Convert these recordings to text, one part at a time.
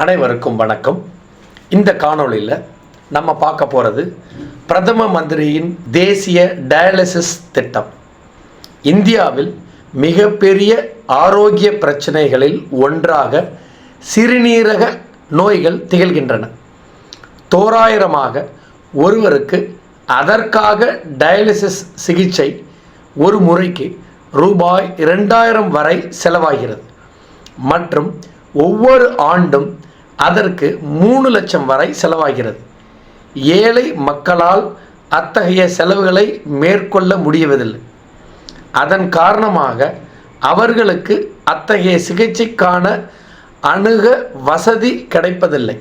அனைவருக்கும் வணக்கம். இந்த காணொளியில் நம்ம பார்க்க போகிறது பிரதம மந்திரியின் தேசிய டயாலிசிஸ் திட்டம். இந்தியாவில் மிகப்பெரிய ஆரோக்கிய பிரச்சனைகளில் ஒன்றாக சிறுநீரக நோய்கள் திகழ்கின்றன. தோராயிரமாக ஒருவருக்கு அதற்காக டயாலிசிஸ் சிகிச்சை ஒரு முறைக்கு ரூபாய் 2000 வரை செலவாகிறது மற்றும் ஒவ்வொரு ஆண்டும் அதற்கு 3 லட்சம் வரை செலவாகிறது. ஏழை மக்களால் அத்தகைய செலவுகளை மேற்கொள்ள முடிவதில்லை. அதன் காரணமாக அவர்களுக்கு அத்தகைய சிகிச்சைக்கான அணுக வசதி கிடைப்பதில்லை.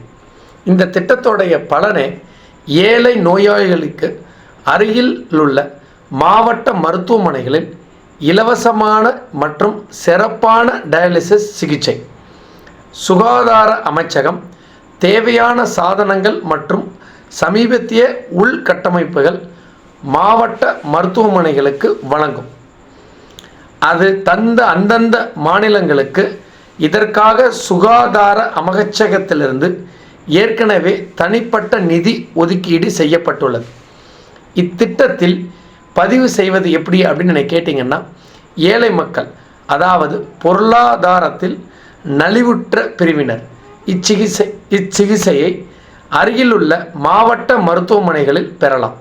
இந்த திட்டத்துடைய பலனை ஏழை நோயாளிகளுக்கு அருகில் உள்ள மாவட்ட மருத்துவமனைகளில் இலவசமான மற்றும் சிறப்பான டயாலிசிஸ் சிகிச்சை, சுகாதார அமைச்சகம் தேவையான சாதனங்கள் மற்றும் சமீபத்திய உள்கட்டமைப்புகள் மாவட்ட மருத்துவமனைகளுக்கு வழங்கும். அது அந்தந்த மாநிலங்களுக்கு இதற்காக சுகாதார அமைச்சகத்திலிருந்து ஏற்கனவே தனிப்பட்ட நிதி ஒதுக்கீடு செய்யப்பட்டுள்ளது. இத்திட்டத்தில் பதிவு செய்வது எப்படி அப்படின்னு கேட்டிங்கன்னா, ஏழை மக்கள், அதாவது பொருளாதாரத்தில் நலிவுற்ற பிரிவினர் இச்சிகிச்சையை அருகிலுள்ள மாவட்ட மருத்துவமனைகளில் பெறலாம்.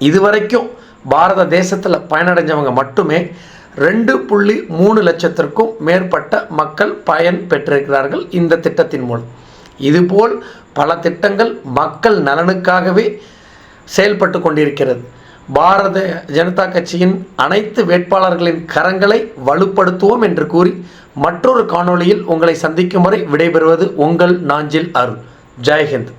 இதுவரைக்கும் பாரத தேசத்தில் பயனடைஞ்சவங்க மட்டுமே 2.3 லட்சத்திற்கும் மேற்பட்ட மக்கள் பயன் பெற்றிருக்கிறார்கள் இந்த திட்டத்தின் மூலம். இதுபோல் பல திட்டங்கள் மக்கள் நலனுக்காகவே செயல்பட்டு கொண்டிருக்கிறது. பாரத ஜனதா கட்சியின் அனைத்து வேட்பாளர்களின் கரங்களை வலுப்படுத்துவோம் என்று கூறி மற்றொரு காணொளியில் உங்களை சந்திக்கும் வரை விடைபெறுவது உங்கள் நாஞ்சில் அருள். ஜெய்ஹிந்த்.